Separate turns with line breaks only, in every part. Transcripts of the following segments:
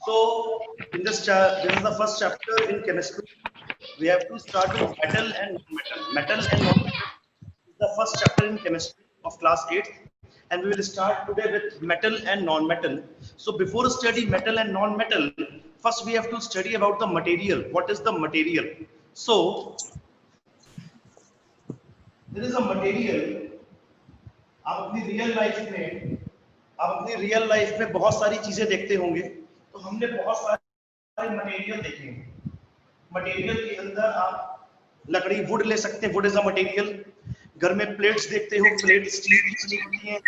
So in this is the first chapter in chemistry. We have to start with metal and non-metal. Metal and non-metal is the first chapter in chemistry of class 8, and we will start today with metal and non-metal. So before study metal and non-metal, first we have to study about the material. What is the material? So there is a material. आप अपनी real life में बहुत सारी चीजें देखते होंगे, तो हमने बहुत सारे मटेरियल देखे हैं। मटेरियल के अंदर आप लकड़ी वुड ले सकते हैं, वुड इज अ मटेरियल। घर में प्लेट्स देखते हो, प्लेट स्टील की बनी होती है,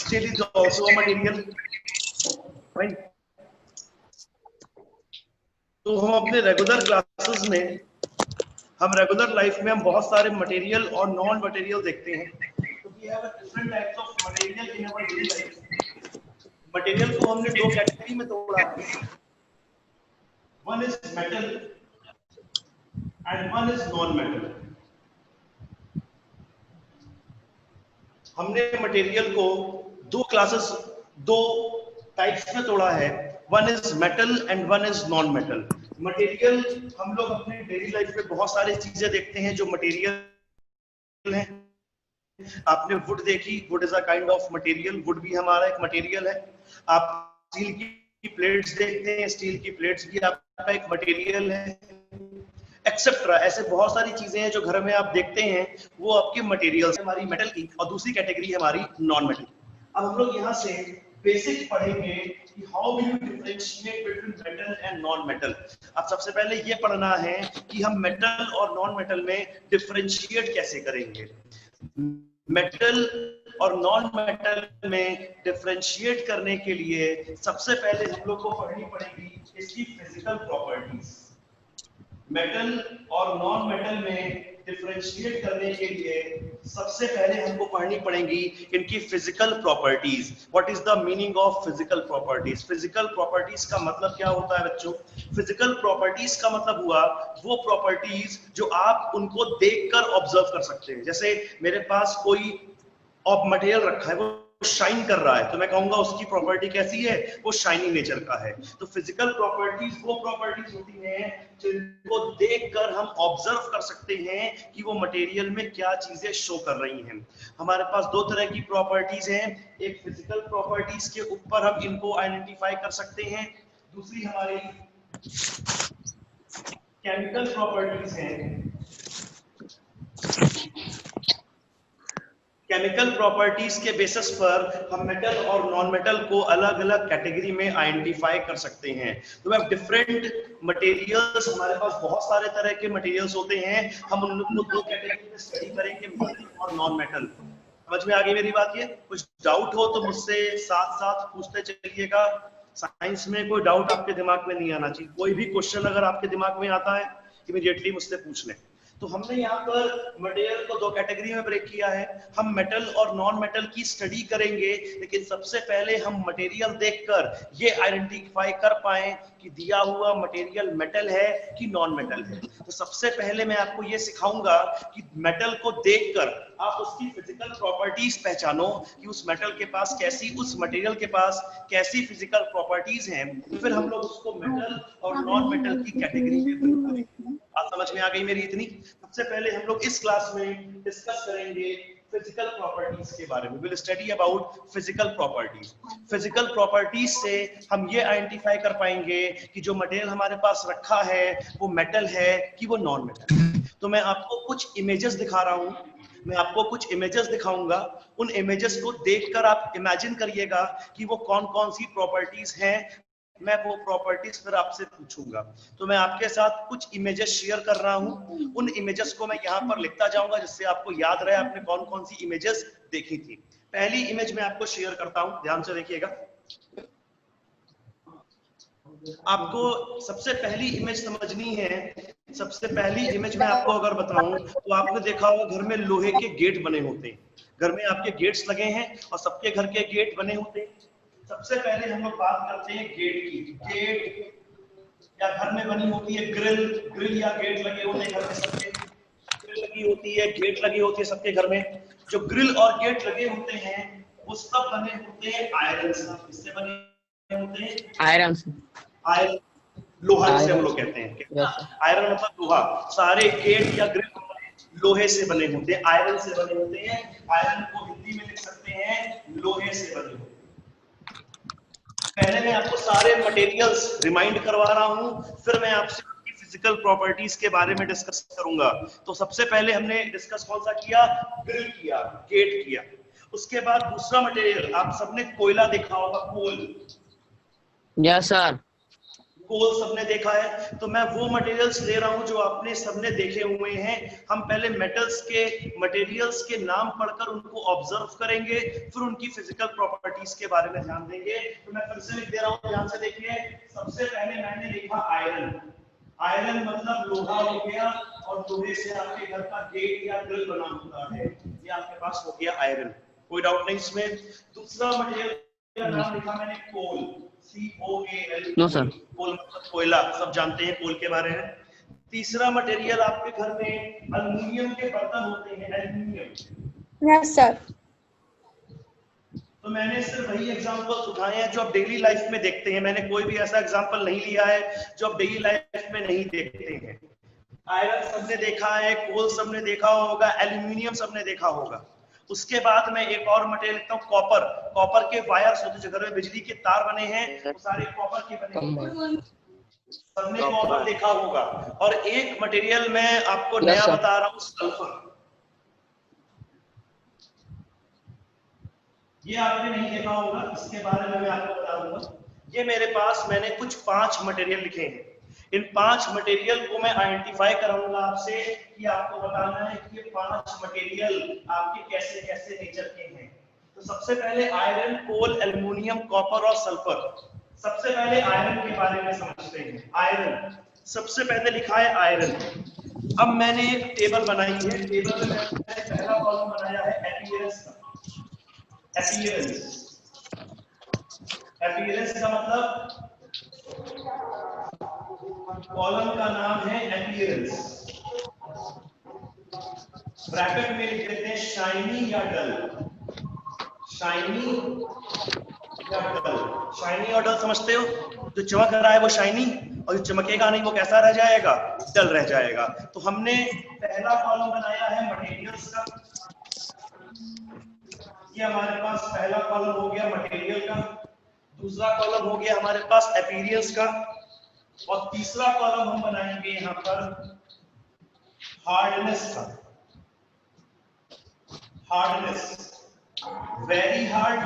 steel is also a material. तो हम अपने रेगुलर क्लासेस में, हम रेगुलर लाइफ में हम बहुत सारे मटेरियल और नॉन मटेरियल देखते हैं। तो we have different types of material in our daily life. Material को हमने दो कैटेगरी में तोड़ा है, one is metal and one is non metal. हमने मटेरियल को दो टाइप्स में तोड़ा है, one is metal and one is non metal. Material हम लोग अपने डेली लाइफ में बहुत सारी चीजें देखते हैं जो मटेरियल है। आपने वुड देखी, would is a kind of material, would भी हमारा एक मटेरियल है। आप स्टील की प्लेट्स देखते हैं, स्टील की प्लेट्स भी आपका एक मटेरियल है, एक्सेट्रा। ऐसे बहुत सारी चीजें हैं जो घर में आप देखते हैं, वो आपके मटेरियल्स। हमारी मेटल की और दूसरी कैटेगरी है हमारी नॉन मेटल। अब हम लोग यहाँ से बेसिक पढ़ेंगे कि how do you differentiate between metal and non metal. अब सबसे पहले ये पढ़ना है कि हम मेटल और नॉन मेटल में डिफरेंशिएट कैसे करेंगे। मेटल और नॉन मेटल में डिफरेंशिएट करने के लिए सबसे पहले हम लोग को पढ़नी पड़ेगी इसकी फिजिकल प्रॉपर्टीज। मेटल और नॉन मेटल में डिफरेंशिएट करने के लिए सबसे पहले हमको पढ़नी पड़ेगी इनकी physical properties. What is the meaning of physical properties? Physical properties का मतलब क्या होता है बच्चों? फिजिकल प्रॉपर्टीज का मतलब हुआ वो प्रॉपर्टीज जो आप उनको देखकर ऑब्जर्व कर सकते हैं। जैसे मेरे पास कोई मटेरियल रखा है, वो शाइन कर रहा है, तो मैं कहूंगा उसकी प्रॉपर्टी कैसी है? वो शाइनी नेचर का है। तो फिजिकल प्रॉपर्टीज वो प्रॉपर्टीज होती हैं जिनको देखकर हम ऑब्जर्व कर सकते हैं कि वो मटेरियल में क्या चीजें शो कर रही हैं। हमारे पास दो तरह की प्रॉपर्टीज हैं, एक फिजिकल प्रॉपर्टीज के ऊपर हम इनको आइडेंटिफाई कर सकते हैं, दूसरी हमारी केमिकल प्रॉपर्टीज हैं। केमिकल प्रॉपर्टीज के बेसिस पर हम मेटल और नॉन मेटल को अलग अलग कैटेगरी में आइडेंटिफाई कर सकते हैं। तो वे डिफरेंट मटेरियल्स, हमारे पास बहुत सारे तरह के मटेरियल्स होते हैं, हम उन लोगों को दो कैटेगरी में स्टडी करेंगे, मेटल और नॉन मेटल। समझ में आ गई मेरी बात? ये कुछ डाउट हो तो मुझसे साथ साथ पूछते चलिएगा। साइंस में कोई डाउट आपके दिमाग में नहीं आना चाहिए। कोई भी क्वेश्चन अगर आपके दिमाग में आता है इमीडिएटली मुझसे पूछ लें। तो हमने यहाँ पर मटेरियल को दो कैटेगरी में ब्रेक किया है। हम मेटल और नॉन मेटल की स्टडी करेंगे, लेकिन सबसे पहले हम मटेरियल देखकर ये आइडेंटिफाई कर पाए कि दिया हुआ मटेरियल मेटल है कि नॉन मेटल है। तो सबसे पहले मैं आपको ये सिखाऊंगा कि मेटल को देखकर आप उसकी फिजिकल प्रॉपर्टीज पहचानो कि उस मेटल के पास कैसी, उस मटेरियल के पास कैसी फिजिकल प्रॉपर्टीज हैं। फिर हम लोग उसको मेटल और नॉन मेटल की कैटेगरी में ब्रेक करेंगे। बात समझ में आ गई मेरी इतनी? सबसे पहले हम लोग इस क्लास में डिस्कस करेंगे फिजिकल प्रॉपर्टीज के बारे में। Will study about physical properties. Physical properties से हम ये आइडेंटिफाई कर पाएंगे कि जो मटेरियल हमारे पास रखा है वो मेटल है कि वो नॉन मेटल। तो मैं आपको कुछ इमेजेस दिखा रहा हूं, मैं आपको कुछ इमेजेस दिखाऊंगा। उन इमेजेस को देखकर आप इमेजिन करिएगा कि वो कौन कौन सी प्रॉपर्टीज हैं। मैं वो प्रॉपर्टीज फिर आपसे पूछूंगा। तो मैं आपके साथ कुछ इमेजेस शेयर कर रहा हूं, उन इमेजेस को मैं यहाँ पर लिखता जाऊंगा जिससे आपको याद रहे आपने कौन कौन सी इमेजेस देखी थी। पहली इमेज मैं आपको शेयर करता हूं, ध्यान से देखिएगा। आपको सबसे पहली इमेज समझनी है। सबसे पहली इमेज में आपको अगर बताऊं तो आपने देखा होगा घर में लोहे के गेट बने होते हैं। घर में आपके गेट्स लगे हैं और सबके घर के गेट बने होते हैं। सबसे पहले हम लोग बात करते हैं गेट की। गेट या घर में बनी होती है ग्रिल, ग्रिल या गेट लगे होते हैं घर में सबके। ग्रिल लगी होती है, गेट लगी होती है सबके घर में। जो ग्रिल और गेट लगे होते हैं वो सब बने होते हैं आयरन से। किससे बने होते हैं?
आयरन से।
आयरन, लोहा जिसे हम लोग कहते हैं। आयरन मतलब लोहा। सारे गेट या ग्रिल लोहे से बने होते हैं, आयरन से बने होते हैं। आयरन को हिंदी में लिख सकते हैं लोहे से बने होते हैं। पहले मैं आपको सारे मटेरियल्स रिमाइंड करवा रहा हूं, फिर मैं आपसे फिजिकल प्रॉपर्टीज के बारे में डिस्कस करूंगा। तो सबसे पहले हमने डिस्कस कौन सा किया? ग्रिल किया, गेट किया। उसके बाद दूसरा मटेरियल, आप सबने कोयला देखा होगा, कोल।
Yes sir.
कोल सबने देखा है। तो मैं वो मटेरियल्स ले रहा हूं जो आपने सबने देखे हुए हैं। हम पहले मेटल्स के मटेरियल्स के नाम पढ़कर उनको ऑब्जर्व करेंगे, फिर उनकी फिजिकल प्रॉपर्टीज के बारे में ध्यान देंगे। तो मैं फिर से लिख दे रहा हूं, ध्यान से देखिए। सबसे पहले मैंने लिखा आयरन। आयरन मतलब लोहा हो गया, और लोहे से आपके घर का गेट या ग्रिल बना होता है। ये आपके पास हो गया आयरन, कोई डाउट नहीं इसमें। दूसरा मटेरियल का नाम लिखा मैंने coal, COAL।
No sir.
Coal मतलब कोयला, सब जानते हैं कोल के बारे में। तीसरा मटेरियल आपके घर में एल्युमिनियम के बर्तन होते हैं, एल्युमिनियम।
Yes sir.
तो मैंने सिर्फ वही एग्जांपल्स उठाए हैं जो आप डेली लाइफ में देखते हैं। मैंने कोई भी ऐसा एग्जांपल नहीं लिया है जो आप डेली लाइफ में नहीं देखते हैं। आयरन सबने देखा है, कोल सबने देखा होगा, एल्युमिनियम सबने देखा होगा। उसके बाद मैं एक और मटेरियल लिखता हूँ, कॉपर। कॉपर के वायर्स होते हैं, घर में बिजली के तार बने हैं, वो सारे कॉपर के बने हैं। सबने कॉपर देखा होगा। और एक मटेरियल मैं आपको नया बता रहा हूँ, सल्फर। ये आपने नहीं देखा होगा, इसके बारे में मैं आपको बता दूंगा। ये मेरे पास मैंने कुछ 5 मटेरियल लिखे हैं। इन 5 मटेरियल को मैं आइडेंटिफाई कराऊंगा आपसे, कि आपको बताना है कि ये 5 मटेरियल आपके कैसे कैसे नेचर के हैं। तो सबसे पहले आयरन, कोल, एल्युमिनियम, कॉपर और सल्फर। सबसे पहले आयरन के बारे में समझते हैं। आयरन सबसे पहले लिखा है आयरन। अब मैंने एक टेबल बनाई है। टेबल में मैंने पहला कॉलम बनाया है अपीयरेंस का। अपीयरेंस, अपीयरेंस का मतलब, कॉलम का नाम है अपीयरेंस। ब्रैकेट में लिख देते हैं शाइनी या डल। शाइनी या डल। शाइनी और डल समझते हो? जो चमक रहा है वो शाइनी, और जो चमकेगा नहीं वो कैसा रह जाएगा? डल रह जाएगा। तो हमने पहला कॉलम बनाया है मटेरियल्स का। ये हमारे पास पहला कॉलम हो गया मटेरियल का। दूसरा कॉलम हो गया हमारे पास अपीयरेंस का। और तीसरा कॉलम हम बनाएंगे यहां पर हार्डनेस का। Hardness, very hard.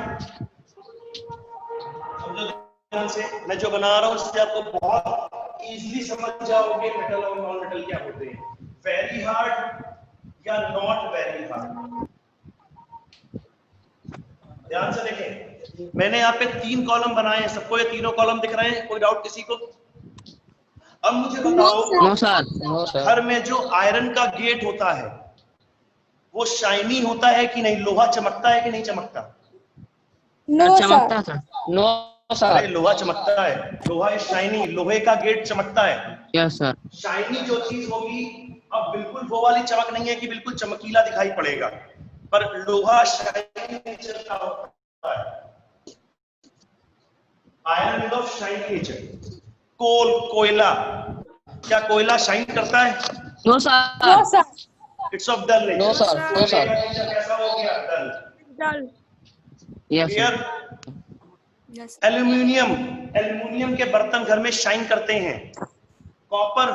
ध्यान से, मैं जो बना रहा हूं इससे आपको बहुत इजीली समझ जाओगे मेटल और नॉन मेटल क्या होते हैं। वेरी हार्ड या नॉट वेरी हार्ड। ध्यान से देखें, मैंने यहाँ पे 3 कॉलम बनाए हैं। सबको ये तीनों कॉलम दिख रहे हैं? कोई डाउट किसी को? अब मुझे बताओ,
नो सर। No sir.
घर में जो आयरन का गेट होता है वो शाइनी होता है कि नहीं? लोहा चमकता है कि नहीं चमकता?
चमकता सर। No sir.
अरे लोहा चमकता है, लोहा इज शाइनी। लोहे का गेट चमकता है।
Yes sir. शाइनी
जो चीज होगी, अब बिल्कुल वो वाली चमक नहीं है कि बिल्कुल चमकीला दिखाई पड़ेगा, पर लोहा शाइनी नेचर का होता है। Iron is of shiny nature. Coal, कोयला, क्या कोयला शाइन करता है?
No sir.
It's of dull nature.
No sir. No sir.
कैसा हो गया? Dull.
Dull.
Yes sir.
Aluminium, aluminium के बर्तन घर में शाइन करते हैं। कॉपर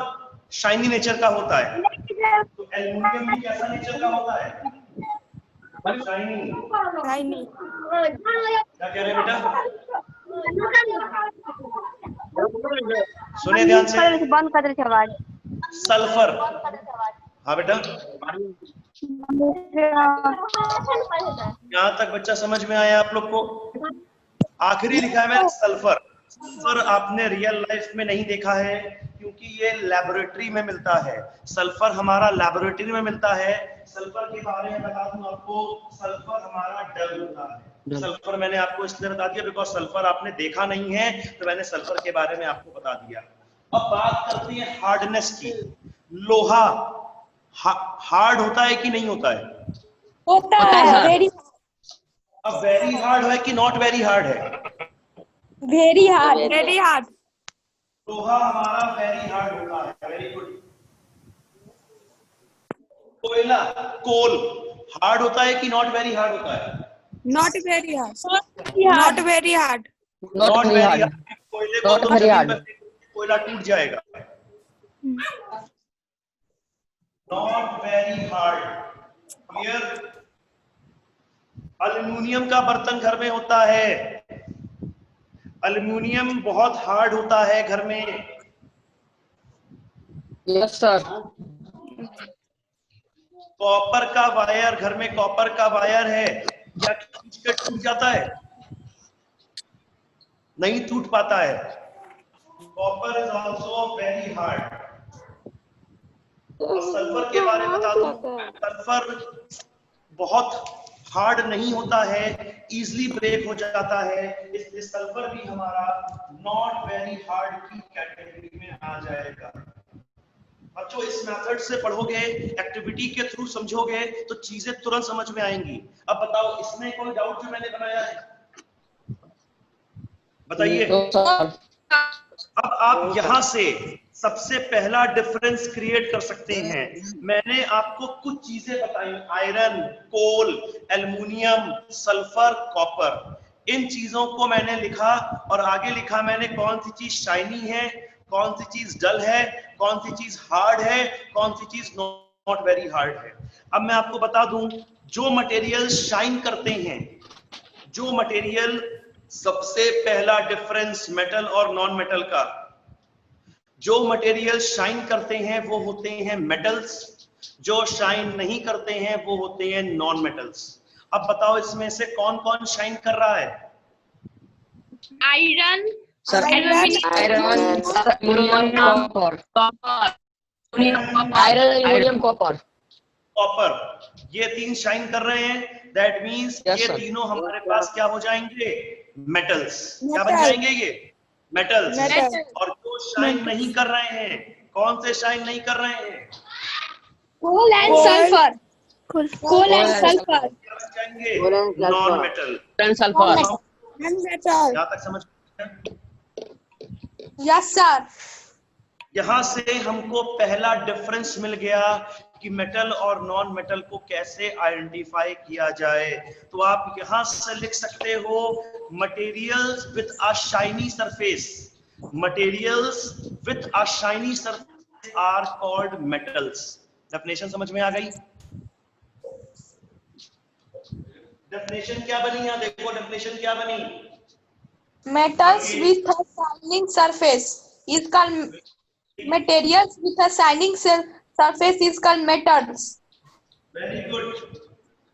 शाइनी नेचर का होता है। तो एल्युमिनियम भी कैसा नेचर का होता है? शाइनी। क्या कह रहे हैं बेटा? सुनिए ध्यान से।
बंद कर दे आवाज।
सल्फर। हाँ बेटा, यहाँ तक बच्चा समझ में आया आप लोग को? आखिरी लिखा है मैंने सल्फर। सल्फर आपने रियल लाइफ में नहीं देखा है क्योंकि ये लैबोरेटरी में मिलता है। सल्फर हमारा लैबोरेटरी में मिलता है। सल्फर के बारे में बता दूं आपको, सल्फर हमारा डल होता है। सल्फर मैंने आपको इसलिए बता दिया बिकॉज सल्फर आपने देखा नहीं है, तो मैंने सल्फर के बारे में आपको बता दिया। अब बात करते हैं हार्डनेस की। लोहा हार्ड होता है कि नहीं होता है?
होता है।
अब वेरी हार्ड है कि नॉट वेरी हार्ड है?
Very hard.
Very hard.
लोहा हमारा वेरी हार्ड होता है। Very good. कोयला, कोल हार्ड होता है कि नॉट वेरी हार्ड होता है?
Not very hard.
Not
not very hard.
Not very hard.
कोयले को
Not
तुम
very
जमीन
hard.
पर फेंकोगे, कोयला टूट जाएगा। Not very hard. Clear? Aluminium का बर्तन घर में होता है। एल्युमिनियम बहुत हार्ड होता है घर में।
Yes, sir.
कॉपर का वायर, घर में कॉपर का वायर है, क्या खींच कर टूट जाता है? नहीं टूट पाता है। Copper is also very hard. और सल्फर के बारे में बता दूं, सल्फर बहुत हार्ड नहीं होता है, इजीली ब्रेक हो जाता है, इसलिए सल्फर भी हमारा नॉट वेरी हार्ड की कैटेगरी में आ जाएगा। बच्चों इस मेथड से पढ़ोगे, एक्टिविटी के थ्रू समझोगे तो चीजें तुरंत समझ में आएंगी। अब बताओ, इसमें कोई डाउट जो मैंने बनाया है? बताइए।
No, sir.
अब आप यहां से सबसे पहला डिफरेंस क्रिएट कर सकते हैं। मैंने आपको कुछ चीजें बताई, आयरन, कोल, एल्युमिनियम, सल्फर, कॉपर। इन चीजों को मैंने लिखा और आगे लिखा मैंने कौन सी चीज शाइनी है, कौन सी चीज डल है, कौन सी चीज हार्ड है, कौन सी चीज नॉट वेरी हार्ड है। अब मैं आपको बता दूं, जो मटेरियल शाइन करते हैं, जो मटेरियल, सबसे पहला डिफरेंस मेटल और नॉन मेटल का, जो मटेरियल शाइन करते हैं वो होते हैं मेटल्स, जो शाइन नहीं करते हैं वो होते हैं नॉन मेटल्स। अब बताओ इसमें से कौन कौन शाइन कर रहा है?
Iron,
Sir, iron, aluminum, copper. Iron, aluminum, copper.
Copper, ये तीन शाइन कर रहे हैं। दैट मींस
Yes,
ये
sir.
तीनों हमारे पास क्या हो जाएंगे? मेटल्स। क्या बन जाएंगे ये? मेटल्स। और जो शाइन नहीं कर रहे हैं, कौन से शाइन नहीं कर रहे हैं?
Coal and sulphur, coal and sulphur,
क्या बन जाएंगे? Non metal.
And sulfur.
यहाँ तक समझ में आया?
Yes sir.
यहां से हमको पहला डिफरेंस मिल गया कि मेटल और नॉन मेटल को कैसे आइडेंटिफाई किया जाए। तो आप यहां से लिख सकते हो, materials with a shiny surface, materials with a shiny surface are called metals. Definition समझ में आ गई? डेफिनेशन क्या बनी? यहां देखो, डेफिनेशन क्या बनी?
Metals with a shining surface is called materials with a shining surface is called metals.
Very good.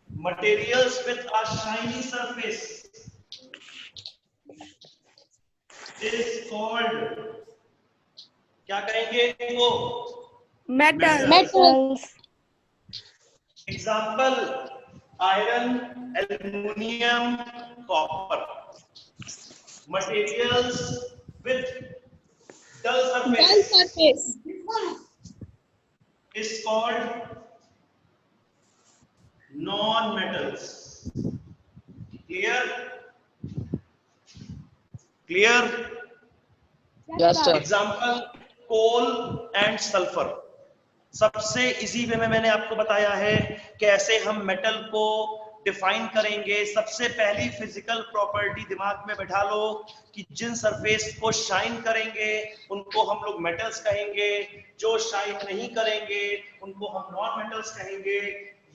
Materials with a shiny surface is called, क्या कहेंगे इनको?
Metals.
Example, iron, aluminium, copper. Materials with dull surface is called non-metals. Clear? Clear?
Yes, sir.
Example, coal and sulfur. सबसे easy way में मैंने आपको बताया है कैसे हम मेटल को डिफाइन करेंगे। सबसे पहली फिजिकल प्रॉपर्टी दिमाग में बैठा लो कि जिन सरफेस को शाइन करेंगे उनको हम लोग मेटल्स कहेंगे, जो शाइन नहीं करेंगे उनको हम नॉन मेटल्स कहेंगे।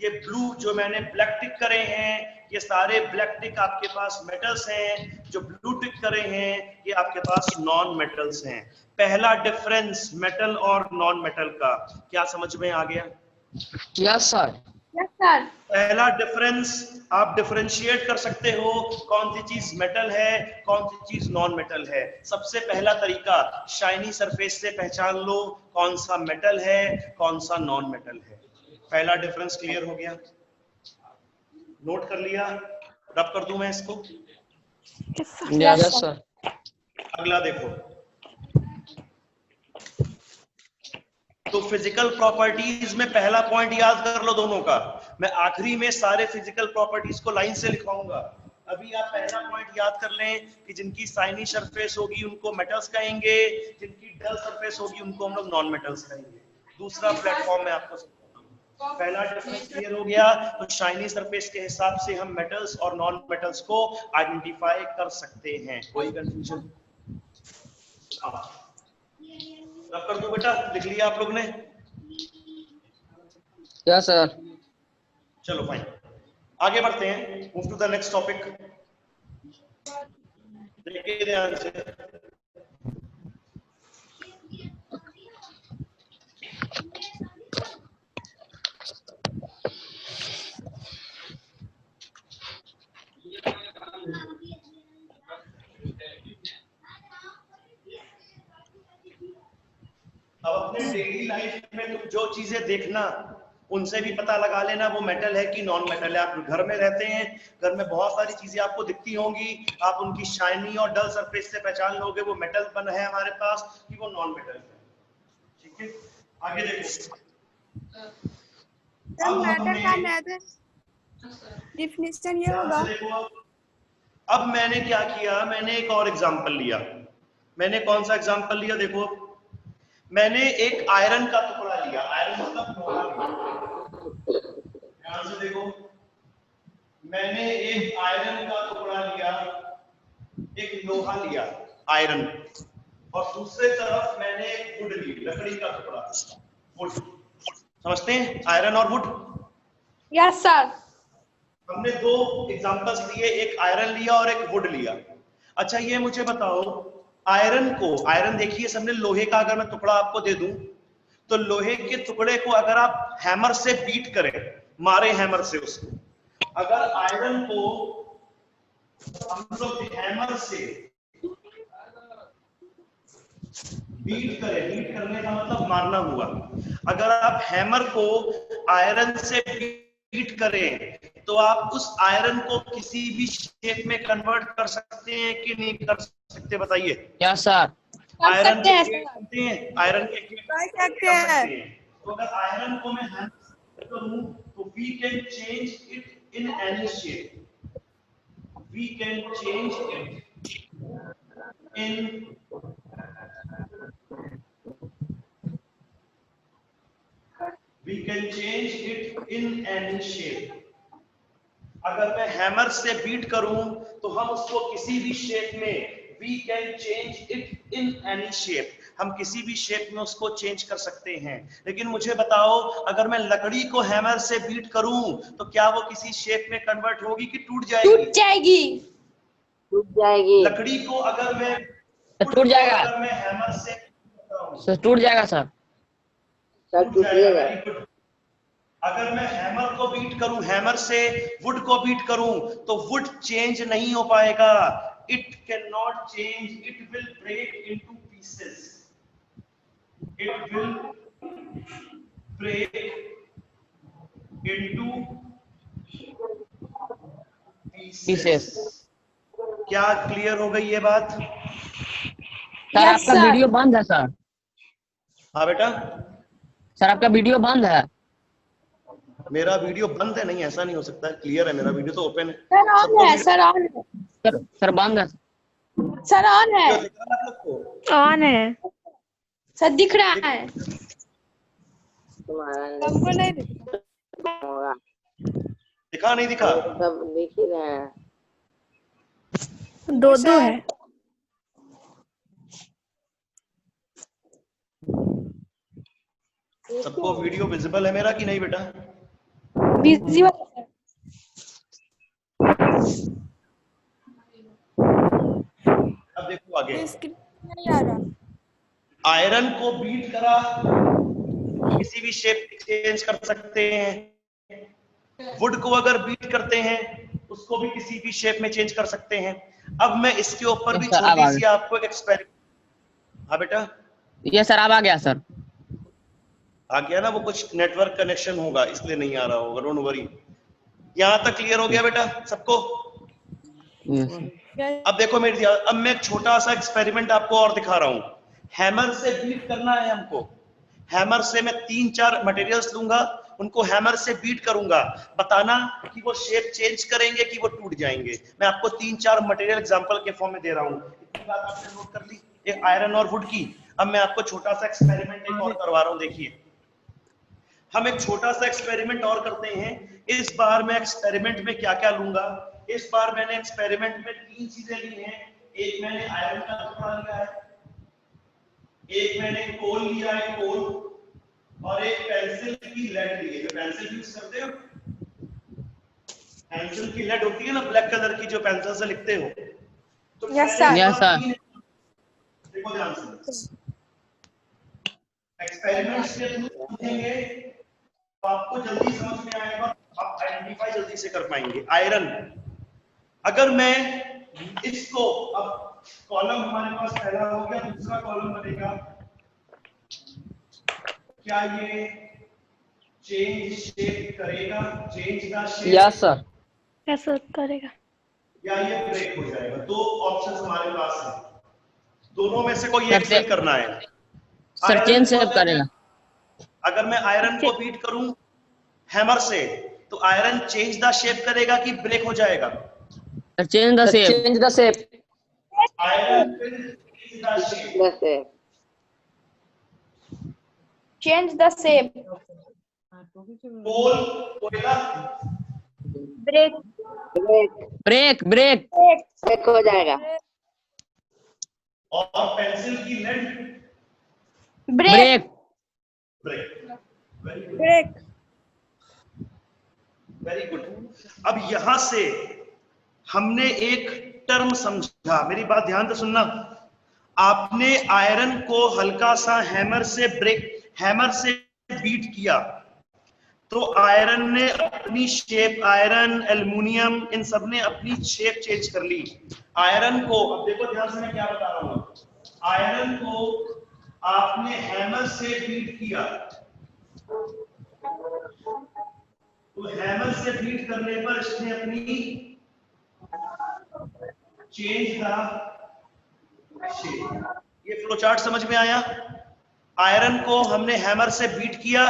ये ब्लू जो मैंने ब्लैक टिक करे हैं, ये सारे ब्लैक टिक आपके पास मेटल्स हैं, जो ब्लू टिक करे हैं ये आपके पास नॉन मेटल्स हैं। पहला डिफरेंस मेटल और नॉन मेटल का, क्या समझ में आ गया?
Yes, sir.
Yes sir.
पहला डिफरेंस आप डिफरेंशिएट कर सकते हो, कौन सी चीज मेटल है, कौन सी चीज नॉन मेटल है। सबसे पहला तरीका, शाइनी सरफेस से पहचान लो कौन सा मेटल है, कौन सा नॉन मेटल है। पहला डिफरेंस क्लियर हो गया? नोट कर लिया? रब कर दूं मैं इसको?
Yes, sir.
अगला देखो, तो फिजिकल प्रॉपर्टीज में पहला पॉइंट याद कर लो दोनों का। मैं आखिरी में सारे फिजिकल प्रॉपर्टीज को लाइन से लिखवाऊंगा। अभी आप पहला पॉइंट याद कर लें कि जिनकी साइनी सरफेस होगी उनको मेटल्स कहेंगे, जिनकी डल सरफेस होगी उनको हम लोग नॉन मेटल्स कहेंगे। दूसरा प्लेटफॉर्म में आपको पहला डिफरेंस क्लियर हो गया। तो शाइनी सरफेस के हिसाब से हम मेटल्स और नॉन मेटल्स को आइडेंटिफाई कर सकते हैं। कोई कंफ्यूजन? रब कर दो बेटा, लिख लिया आप लोग ने?
Yes sir.
चलो फाइन, आगे बढ़ते हैं। Move to the next topic. देखिए ध्यान से, अब अपने डेली लाइफ में तुम जो चीजें देखना उनसे भी पता लगा लेना वो मेटल है कि नॉन मेटल है। आप घर में रहते हैं, घर में बहुत सारी चीजें आपको दिखती होंगी, आप उनकी शाइनी और डल सरफेस से पहचान लोगे वो मेटल बन है हमारे पास कि वो नॉन मेटल है। ठीक है, आगे देखो।
मैटर का नेदर डेफिनेशन ये होगा।
देखो, अब मैंने क्या किया, मैंने एक और एग्जांपल लिया। मैंने कौन सा एग्जांपल लिया? देखो, मैंने एक आयरन का टुकड़ा लिया, आयरन मतलब लोहा लिया। ध्यान से देखो, मैंने एक आयरन का टुकड़ा लिया, एक लोहा लिया आयरन, और दूसरे तरफ मैंने एक वुड ली, लकड़ी का टुकड़ा, वुड। समझते हैं आयरन और वुड?
Yes sir.
हमने दो एग्जांपल्स लिए, एक आयरन लिया और एक वुड लिया। अच्छा ये मुझे बताओ, आयरन को, आयरन देखिए सबने, लोहे का अगर मैं टुकड़ा आपको दे दूं तो लोहे के टुकड़े को अगर आप हैमर से बीट करें, मारे हैमर से उसको, अगर आयरन को हम लोग हैमर से बीट करें, बीट करने का मतलब मारना हुआ, अगर आप हैमर को आयरन से बीट करें तो आप उस आयरन को किसी भी शेप में कन्वर्ट कर सकते हैं कि नहीं कर सकते? बताइए।
Yes sir.
आयरन के
हैं।
गेट होते हैं, आयरन के गेट कर सकते हैं। तो अगर आयरन को मैं हैमर करूं तो we can change it in any shape, we can change it in we can change it in any shape। अगर मैं हैमर से बीट करूं तो हम उसको किसी भी शेप में, we can change it in any shape, हम किसी भी शेप में उसको चेंज कर सकते हैं। लेकिन मुझे बताओ, अगर मैं लकड़ी को हैमर से बीट करूं तो क्या वो किसी शेप में कन्वर्ट होगी कि टूट जाएगी?
टूट जाएगी।
टूट जाएगी।
लकड़ी को अगर मैं
टूट जाएगा।
अगर मैं हैमर से
सर टूट जाएगा सर।
सर टूटिएगा।
अगर मैं हैमर को बीट करूं, हैमर से वुड को बीट करूं तो वुड चेंज नहीं हो पाएगा। It can not change, it will break into pieces, it will break into pieces. क्या क्लियर हो गई ये बात?
सर आपका वीडियो बंद है सर।
हाँ बेटा,
सर आपका वीडियो बंद है।
मेरा वीडियो बंद है? नहीं, ऐसा नहीं हो सकता, क्लियर है, मेरा वीडियो तो ओपन है।
सर ऑन है, सर ऑन है।
सर बंद है।
सर ऑन है,
ऑन है।
सर दिख रहा है।
तुम्हारा
हमको नहीं दिखता।
होगा।
दिखा नहीं दिखा?
सब देख ही रहे हैं।
दो है।
सबको वीडियो विजिबल है मेरा कि नहीं बेटा?
विजिबल।
अब देखो आगे,
नहीं आ रहा।
आयरन को बीट करा, किसी भी शेप चेंज कर सकते हैं। वुड को अगर बीट करते हैं उसको भी किसी भी शेप में चेंज कर सकते हैं। अब मैं इसके ऊपर भी छोटी सी आपको एक एक्सपेरिमेंट। हाँ बेटा,
ये सर अब आ गया सर।
आ गया ना? वो कुछ नेटवर्क कनेक्शन होगा इसलिए नहीं आ रहा होगा, डोंट वरी। यहाँ तक क्लियर हो गया बेटा सबको? अब देखो मेरी, अब मैं एक छोटा सा एक्सपेरिमेंट आपको और दिखा रहा हूँ। हैमर से बीट करना है हमको। हैमर से मैं 3-4 मटेरियल्स लूंगा उनको हैमर से बीट करूंगा, बताना कि वो शेप चेंज करेंगे कि वो टूट जाएंगे। मैं आपको 3-4 मटेरियल एग्जांपल के फॉर्म में दे रहा हूँ। इतनी बात आपने नोट कर ली, एक आयरन और वुड की। अब मैं आपको छोटा सा एक्सपेरिमेंट एक और करवा रहा हूँ। देखिए, हम एक छोटा सा एक्सपेरिमेंट और करते हैं। इस बार मैं एक्सपेरिमेंट में क्या क्या लूंगा, इस बार मैंने एक्सपेरिमेंट में 3 चीजें ली हैं। एक मैंने आयरन का टुकड़ा लिया है, एक मैंने कोल लिया है, कोल, और एक पेंसिल की लेड ली है। पेंसिल यूज करते हो, पेंसिल की लेड होती है ना ब्लैक कलर की, जो पेंसिल से लिखते हो। तो
Yes, sir.
Yes, sir.
देखो ध्यान से, एक्सपेरिमेंट्स के थ्रू पूछेंगे तो आपको जल्दी समझ में आएगा, आप आइडेंटिफाई जल्दी से कर पाएंगे। आयरन, अगर मैं इसको, अब कॉलम हमारे पास पहला हो गया, दूसरा कॉलम बनेगा, क्या ये चेंज शेप करेगा, change the shape?
Yes sir.
Yes sir करेगा।
या ये ब्रेक हो जाएगा? दो ऑप्शंस हमारे पास हैं, दोनों में से कोई एक
सर,
फिल करना है।
सर चेंज शेप करेगा।
अगर मैं आयरन को बीट करूं हैमर से, तो आयरन चेंज द शेप करेगा कि ब्रेक हो जाएगा?
Sir change the shape. Change the shape.
Iron will change the shape.
वैसे
Change the shape.
कोल, कोयला,
Break.
Break
break.
ब्रेक हो जाएगा।
और पेंसिल की lead,
Break.
Break.
Break.
Very good. अब यहां से हमने एक टर्म समझा, मेरी बात ध्यान से सुनना। आपने आयरन को हल्का सा हैमर से बीट किया, तो आयरन ने अपनी शेप, आयरन, एल्युमिनियम, इन सब ने अपनी शेप चेंज कर ली। आयरन को, अब देखो ध्यान से मैं क्या बता रहा हूं, आयरन को आपने हैमर से बीट किया, तो हैमर से बीट करने पर इसने अपनी चेंज द शेप। ये फ्लो चार्ट समझ में आया? आयरन को हमने हैमर से बीट किया,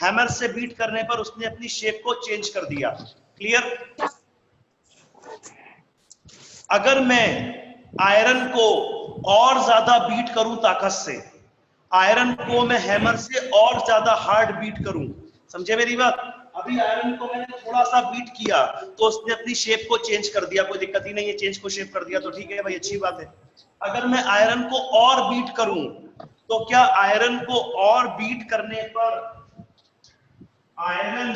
हैमर से बीट करने पर उसने अपनी शेप को चेंज कर दिया। क्लियर? अगर मैं आयरन को और ज्यादा बीट करूं ताकत से, आयरन को मैं हैमर से और ज्यादा हार्ड बीट करूं, समझे मेरी बात? अभी आयरन को मैंने थोड़ा सा बीट किया तो उसने अपनी शेप को चेंज कर दिया, कोई दिक्कत ही नहीं है, चेंज को शेप कर दिया तो ठीक है भाई, अच्छी बात है। अगर मैं आयरन को और बीट करूं, तो क्या आयरन को और बीट करने पर, आयरन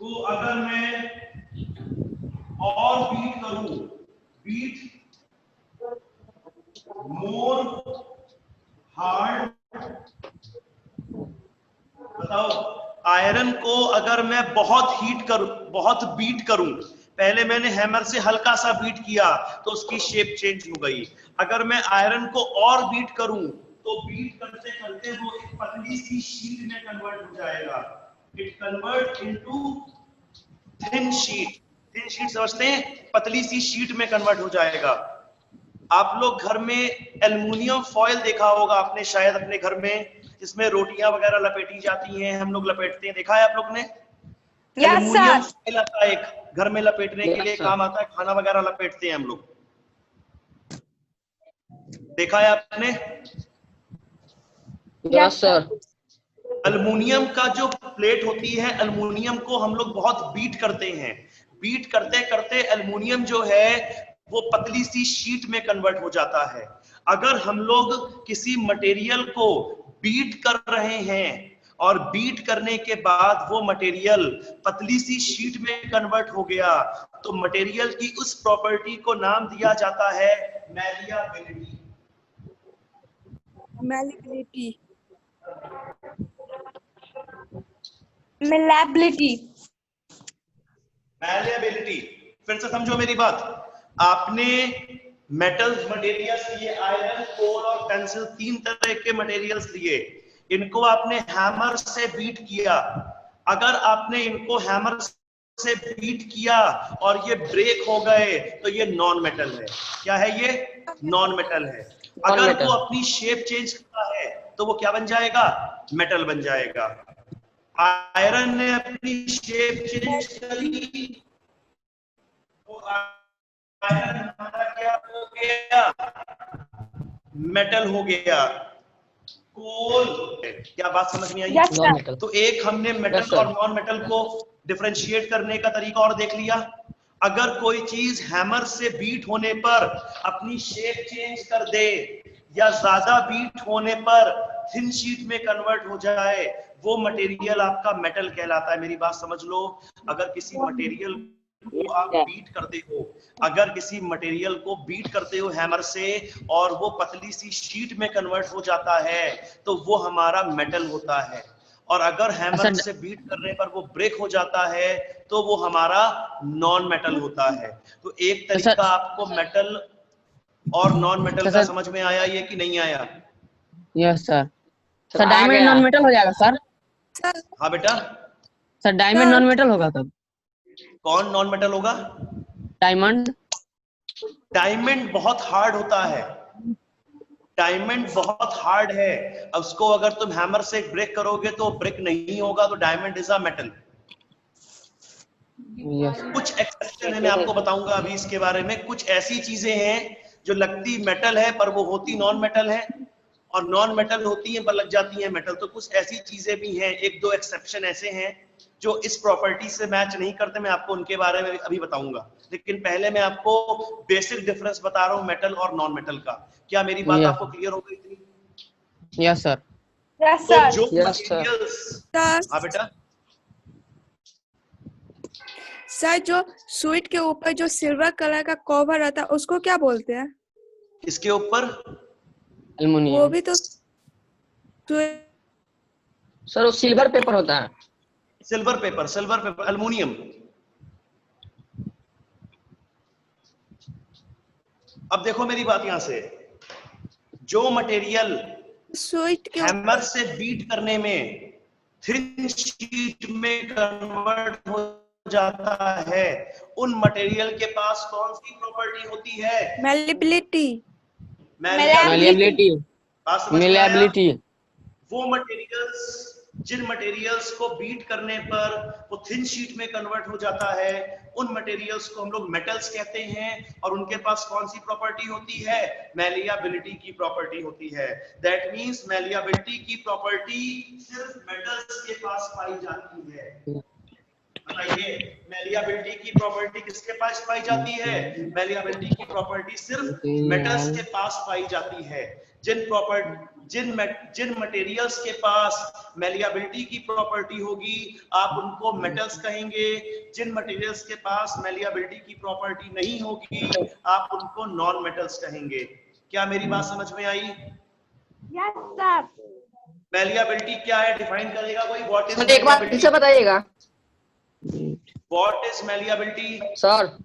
को अगर मैं और बीट करूं, बीट मोर हार्ड, बताओ, आयरन को अगर मैं बहुत बीट करूं, पहले मैंने हैमर से हल्का सा बीट किया तो उसकी शेप चेंज हो गई। अगर मैं आयरन को और बीट करूं, तो बीट करते करते वो एक पतली सी शीट में कन्वर्ट हो जाएगा। It convert into thin sheet. Thin sheet समझते हैं? पतली सी शीट में कन्वर्ट हो जाएगा। आप लोग घर में एल्युमिनियम फॉयल देखा होगा आपने शायद अपने घर में, जिसमें रोटियां वगैरह लपेटी जाती हैं, हम लोग लपेटते हैं, देखा है आप लोग ने? एल्युमिनियम फॉयल आता है एक, घर में लपेटने के लिए काम आता है, खाना वगैरह लपेटते हैं हम लोग, देखा है आपने?
Yes sir.
एल्युमिनियम का जो प्लेट होती है, एल्युमिनियम को हम लोग बहुत बीट करते हैं, बीट करते करते एल्युमिनियम जो है वो पतली सी शीट में कन्वर्ट हो जाता है। अगर हम लोग किसी मटेरियल को बीट कर रहे हैं और बीट करने के बाद वो मटेरियल पतली सी शीट में कन्वर्ट हो गया, तो मटेरियल की उस प्रॉपर्टी को नाम दिया जाता है मैलिएबिलिटी।
मैलिएबिलिटी।
मैलिएबिलिटी। फिर से समझो मेरी बात, आपने मेटल्स मटेरियल्स लिए, आयरन, कोल और पेंसिल, 3 तरह के मटेरियल्स लिए, इनको आपने हैमर से बीट किया। अगर आपने इनको हैमर से बीट किया और ये ब्रेक हो गए तो ये नॉन मेटल है। क्या है ये? नॉन मेटल है। अगर वो अपनी शेप चेंज करता है तो वो क्या बन जाएगा? मेटल बन जाएगा। आयरन ने अपनी शेप चेंज करी, तो आयरन हमारा क्या हो गया, मेटल हो गया। कोल, क्या बात समझ में आई?
Yes, sir.
मेटल।
तो एक हमने मेटल
Yes, sir.
और नॉन मेटल को डिफरेंशिएट करने का तरीका और देख लिया। अगर कोई चीज हैमर से बीट होने पर अपनी शेप चेंज कर दे या ज्यादा बीट होने पर थिन शीट में कन्वर्ट हो जाए, वो मटेरियल आपका मेटल कहलाता है। मेरी बात समझ लो, अगर किसी मटेरियल को आप बीट करते हो, अगर किसी मटेरियल को बीट करते हो हैमर से और वो पतली सी शीट में कन्वर्ट हो जाता है, तो वो हमारा मेटल होता है। और अगर हैमर से बीट करने पर वो ब्रेक हो जाता है, तो वो हमारा नॉन मेटल होता है। तो एक तरीका आपको मेटल और नॉन मेटल का समझ में आया ये कि नहीं आया?
Yes sir. Sir diamond non metal हो जाएगा सर?
हाँ बेटा।
सर डायमंड नॉन मेटल होगा तब?
कौन नॉन मेटल होगा?
डायमंड।
डायमंड बहुत हार्ड होता है, डायमंड बहुत हार्ड है। अब उसको अगर तुम हैमर से ब्रेक करोगे तो ब्रेक नहीं होगा, तो डायमंड इज अ मेटल। कुछ एक्सेप्शन है, मैं आपको बताऊंगा अभी इसके बारे में। कुछ ऐसी चीजें हैं जो लगती मेटल है पर वो होती नॉन मेटल है, और नॉन मेटल होती हैं पर लग जाती हैं मेटल। तो कुछ ऐसी चीजें भी हैं, एक दो एक्सेप्शन ऐसे हैं जो इस प्रॉपर्टी से मैच नहीं करते। मैं आपको उनके बारे में अभी बताऊंगा, लेकिन पहले मैं आपको बेसिक डिफरेंस बता रहा हूँ मेटल और नॉन मेटल का। क्या मेरी बात आपको क्लियर हो गई इतनी?
Yes sir.
Yes,
तो
sir.
जो
Yes, sir.
मटेरियल्स, हाँ बेटा,
सर जो स्वीट के ऊपर जो सिल्वर कलर का कवर रहता है उसको क्या बोलते हैं?
इसके ऊपर
वो
एल्युमिनियम।
भी तो
सर वो सिल्वर पेपर होता है।
Silver paper, aluminium. अब देखो मेरी बात यहां से, जो मटेरियल
स्वीट के
हैमर से बीट करने में थिन शीट में कन्वर्ट हो जाता है, उन मटेरियल के पास कौन सी प्रॉपर्टी होती है?
मैलिबिलिटी।
मैलिएबिलिटी।
बात समझ में आया?
मैलिएबिलिटी।
वो मटेरियल्स, जिन मटेरियल्स को बीट करने पर वो थिन शीट में कन्वर्ट हो जाता है, उन मटेरियल्स को हम लोग मेटल्स कहते हैं। और उनके पास कौन सी प्रॉपर्टी होती है? मैलिएबिलिटी की प्रॉपर्टी होती है। दैट मींस मैलिएबिलिटी की प्रॉपर्टी सिर्फ मेटल्स के पास पाई जाती है। बताइए, मैलिएबिलिटी की प्रॉपर्टी किसके पास पाई जाती है? मैलिएबिलिटी की प्रॉपर्टी सिर्फ मेटल्स के पास पाई जाती है। जिन मटेरियल्स के पास मैलिएबिलिटी की प्रॉपर्टी होगी, आप उनको मेटल्स कहेंगे। जिन मटेरियल्स के पास मैलिएबिलिटी की प्रॉपर्टी नहीं होगी, आप उनको नॉन मेटल्स कहेंगे। क्या मेरी बात समझ में आई?
Yes, sir.
मैलिएबिलिटी क्या है, डिफाइन करेगा कोई? व्हाट इज
एक बार फिर से बताइएगा
व्हाट इज मैलिएबिलिटी?
सर।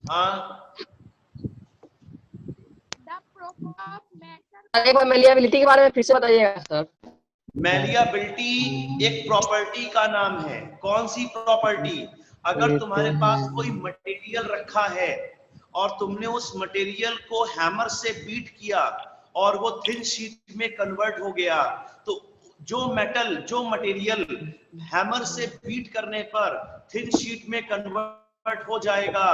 हाँ,
The property of metal.
एक बार मैलिएबिलिटी के बारे में फिर से बताइएगा सर।
मैलिएबिलिटी एक प्रॉपर्टी का नाम है। कौन सी प्रॉपर्टी? अगर तुम्हारे पास कोई मटेरियल रखा है और तुमने उस मटेरियल को हैमर से बीट किया और वो थिन शीट में कन्वर्ट हो गया, तो जो मटेरियल हैमर से बीट करने पर थिन शीट में कन्वर्ट हो जाएगा,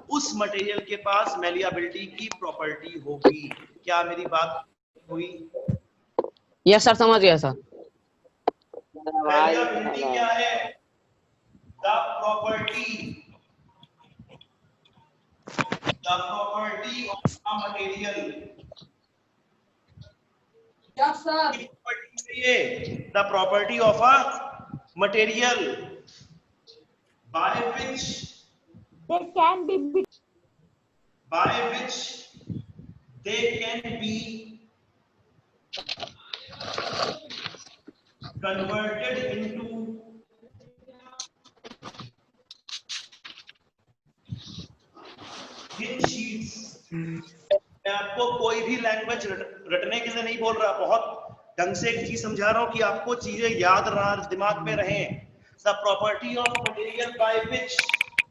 उस मटेरियल के पास मैलिएबिलिटी की प्रॉपर्टी होगी। क्या मेरी बात हुई?
यस सर, समझ गया सर।
मैलिएबिलिटी क्या है? The property of a material.
Yes, sir.
The property of a material by which
They can be
they can be converted into thin sheets। मैं आपको कोई भी लैंग्वेज रटने के लिए नहीं बोल रहा, बहुत ढंग से एक चीज समझा रहा हूं कि आपको चीजें याद दिमाग में रहें। The property of material by which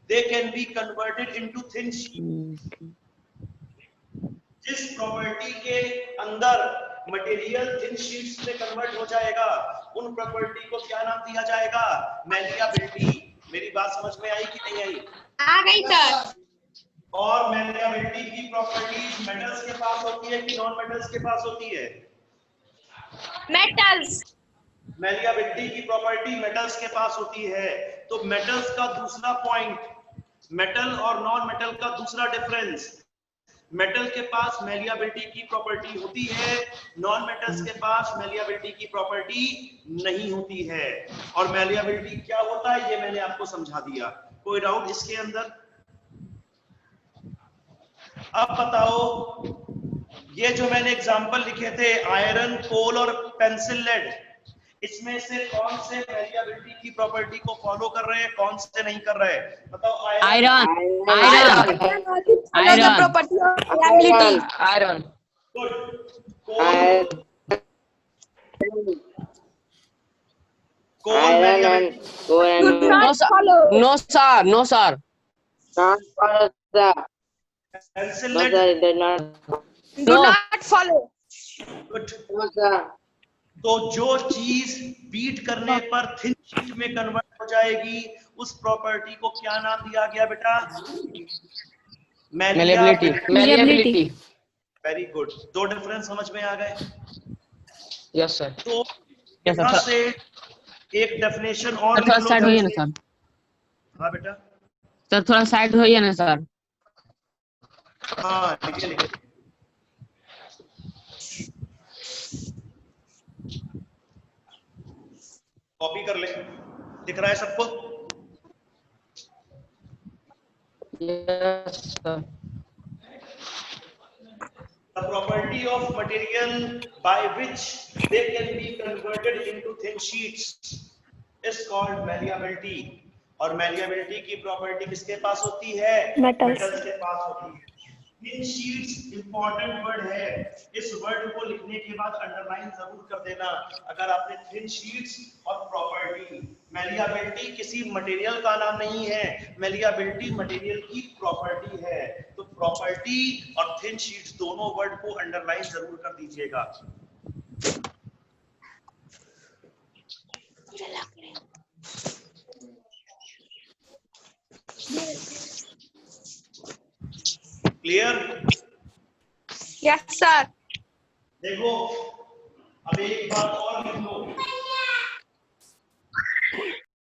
they can be converted into thin sheets। जिस प्रॉपर्टी के अंदर मटेरियल थिन शीट्स में कन्वर्ट हो जाएगा, उन प्रॉपर्टी को क्या नाम दिया जाएगा? मैलिएबिलिटी। मेरी बात समझ में आई कि नहीं आई?
आ गई सर।
और मैलिएबिलिटी की प्रॉपर्टीज मेटल्स के पास होती है कि नॉन मेटल्स के पास होती है?
मेटल्स।
मैलिएबिलिटी की प्रॉपर्टी मेटल्स के पास होती है। तो मेटल्स का दूसरा पॉइंट, मेटल और नॉन मेटल का दूसरा डिफरेंस, मेटल के पास मैलिएबिलिटी की प्रॉपर्टी होती है, नॉन मेटल्स के पास मैलिएबिलिटी की प्रॉपर्टी नहीं होती है। और मैलिएबिलिटी क्या होता है ये मैंने आपको समझा दिया। कोई डाउट इसके अंदर? अब बताओ, ये जो मैंने एग्जांपल लिखे थे आयरन, कोल और पेंसिल लेड, इसमें से कौन से मैलिएबिलिटी की प्रॉपर्टी को फॉलो कर रहे हैं, कौन से नहीं कर रहे हैं? बताओ।
Iron
property of malleability.
Iron
good. Coal, coal malleability.
No sir
pencil lead
do not follow.
Good. तो जो चीज बीट करने पर थिन शीट में कन्वर्ट हो जाएगी, उस प्रॉपर्टी को क्या नाम दिया गया बेटा?
मैलिएबिलिटी।
Very good. दो डिफरेंस समझ में आ गए?
Yes sir.
तो यहाँ से एक डेफिनेशन और
थोड़ा साइड होइए ना सर।
हाँ बेटा।
सर थोड़ा साइड होइए ना सर।
हाँ लिखिए। कॉपी कर ले, दिख रहा है सबको?
Yes sir.
The property of material by which they can be converted into thin sheets is called malleability. और malleability की प्रॉपर्टी किसके पास होती है? मेटल्स के पास होती है। थिन शीट्स इंपॉर्टेंट वर्ड है, इस वर्ड को लिखने के बाद अंडरलाइन जरूर कर देना। अगर आपने थिन शीट्स और प्रॉपर्टी, मैलिएबिलिटी किसी मटेरियल का नाम नहीं है, मैलिएबिलिटी मटेरियल की प्रॉपर्टी है। तो प्रॉपर्टी और थिन शीट्स दोनों वर्ड को अंडरलाइन जरूर कर दीजिएगा। क्लियर?
Yes sir.
देखो अब एक बात और लिख लो।